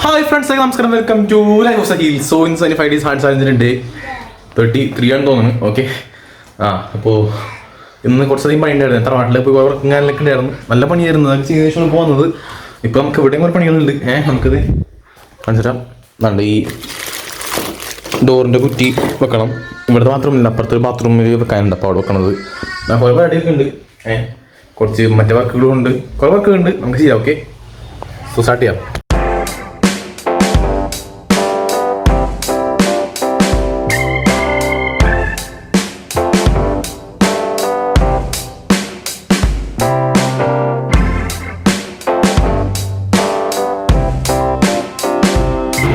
Hi friends, നമസ്കാരം. Welcome to life of Saheel. So in 25 days hard ചാലഞ്ചിൻ്റെ day 33 ആണെന്ന് തോന്നുന്നു. ഓക്കെ, അപ്പോൾ ഇന്ന് കുറച്ചധികം പണി ഉണ്ടായിരുന്നു. എത്ര നാട്ടിൽ പോയി വർക്കിങ്ങാനൊക്കെ ഉണ്ടായിരുന്നു. നല്ല പണിയായിരുന്നു. അതൊക്കെ ചെയ്ത ശേഷമാണ് പോകുന്നത്. ഇപ്പോൾ നമുക്ക് ഇവിടെയും കുറേ പണികളുണ്ട്. നമുക്കിത് കാണിച്ചിട്ടാം. നല്ല ഈ ഡോറിൻ്റെ കുറ്റി വെക്കണം. ഇവിടുത്തെ ബാത്റൂമില്ല, അപ്പുറത്തെ ബാത്റൂമിൽ വെക്കാനുണ്ട്. അപ്പോൾ അവിടെ വെക്കണത് കുറേ പരിപാടിയൊക്കെ ഉണ്ട്. കുറച്ച് മറ്റേ വർക്കുകളും ഉണ്ട്, കുറേ വർക്കുകളുണ്ട്. നമുക്ക് ചെയ്യാം. ഓക്കെ, സോ സ്റ്റാർട്ട് ചെയ്യാം.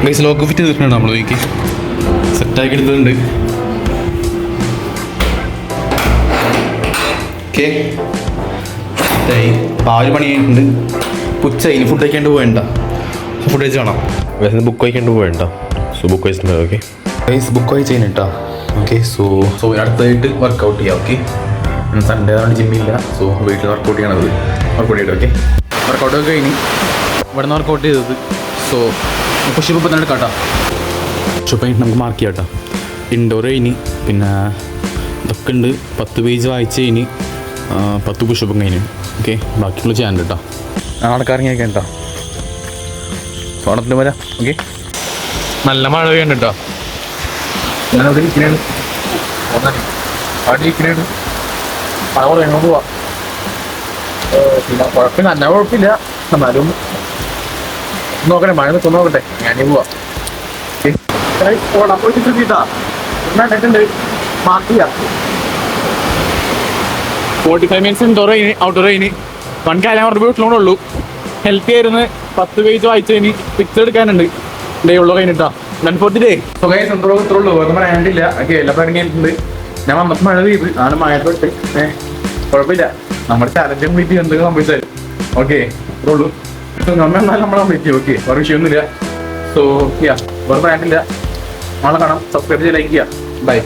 ഗൈസ്, ലോക്ക് ഫിറ്റ് ചെയ്തിട്ടുണ്ട്. നമ്മൾ നോക്കി സെറ്റാക്കി എടുത്തിട്ടുണ്ട്. ഓക്കെ, ആ ഒരു പണി കഴിഞ്ഞിട്ടുണ്ട്. ഉച്ച ഇനി ഫുഡ് കഴിക്കാണ്ട് പോവേണ്ട. ഫുഡ് കഴിച്ച് കാണാം. ബുക്ക് കഴിക്കാണ്ട് പോവേണ്ട. സോ ബുക്ക് കഴിച്ചിട്ടുണ്ട്. ഓക്കെ ഗൈസ്, ബുക്ക് കഴിച്ച് കഴിഞ്ഞിട്ടാ. ഓക്കെ, സോ അടുത്തായിട്ട് വർക്കൗട്ട് ചെയ്യാം. ഓക്കെ, സൺഡേ ആയതുകൊണ്ട് ജിമ്മില്ല. സോ വീട്ടിൽ വർക്കൗട്ട് ചെയ്യണത്. വർക്കൗട്ട് ചെയ്തിട്ട് ഓക്കെ, വർക്കൗട്ടൊക്കെ കഴിഞ്ഞ് ഇവിടെ നിന്ന് വർക്കൗട്ട് ചെയ്തത്. സോ പുഷപ്പ് ഇപ്പം തന്നെ എടുക്കാം. പുഷപ്പ് കഴിഞ്ഞിട്ട് നമുക്ക് മാർക്ക് ചെയ്യാം. ഇൻഡോർ കഴിഞ്ഞ് പിന്നെ ഇതൊക്കെ ഉണ്ട്. 10 പേജ് വായിച്ച് കഴിഞ്ഞ് 10 പുഷപ്പും കഴിഞ്ഞ്. ഓക്കെ, ബാക്കിയുള്ള ചെയ്യാനുണ്ട് കേട്ടോ. ആൾക്കാരിങ്ങനെയൊക്കെ കേട്ടോ. ഓണത്തിന് വരാം. ഓക്കെ, നല്ല മഴ പെയ്യുണ്ട് കേട്ടോ. ഞാനവിടെ ഇരിക്കണേണ്. അവിടെ ഇരിക്കണേണ്. മഴ കുറേ പോവാ. പിന്നെ കുഴപ്പമില്ല, നല്ല കുഴപ്പമില്ല. എന്നാലും നോക്കട്ടെ, മഴ നിൽക്കും. നോക്കട്ടെ, ഞാനീ പോവാ. മാർക്ക് ചെയ്യാം. 45 മിനിറ്റ്സ് ഇൻഡോർ കഴിഞ്ഞ് ഔട്ട്ഡോർ കഴിഞ്ഞ് 1 കാലം വീട്ടിലോണുള്ളൂ. ഹെൽത്തി ആയിരുന്നു. 10 പേജ് വായിച്ചതിന് പിക്ചർ എടുക്കാനുണ്ട്. ഡേ ഉള്ളു കഴിഞ്ഞിട്ടാ. 140 ഡേ. ഇത്രയുള്ളൂ, വേറെ പറയാനില്ല. ഓക്കെ, എല്ലാം ഇറങ്ങിയിട്ടുണ്ട്. ഞാൻ വന്നപ്പോൾ മഴ പെയ്ത് ആണ് മഴപ്പെട്ട്. കുഴപ്പമില്ല, നമ്മുടെ ചാലഞ്ച് കംപ്ലീറ്റ് എന്തൊക്കെ സംഭവിച്ചാലും. ഓക്കെ, ഇത്രയുള്ളൂ. നമ്മൾ എന്നാലും നമ്മളെ കംപ്ലീറ്റ് ചെയ്യും. ഓക്കെ, വേറെ വിഷയമൊന്നുമില്ല. സോ വേറെ പറയാനില്ല. നാളെ കാണാം. സബ്സ്ക്രൈബ് ചെയ്ത് ലൈക്ക് ചെയ്യാം. ബൈ.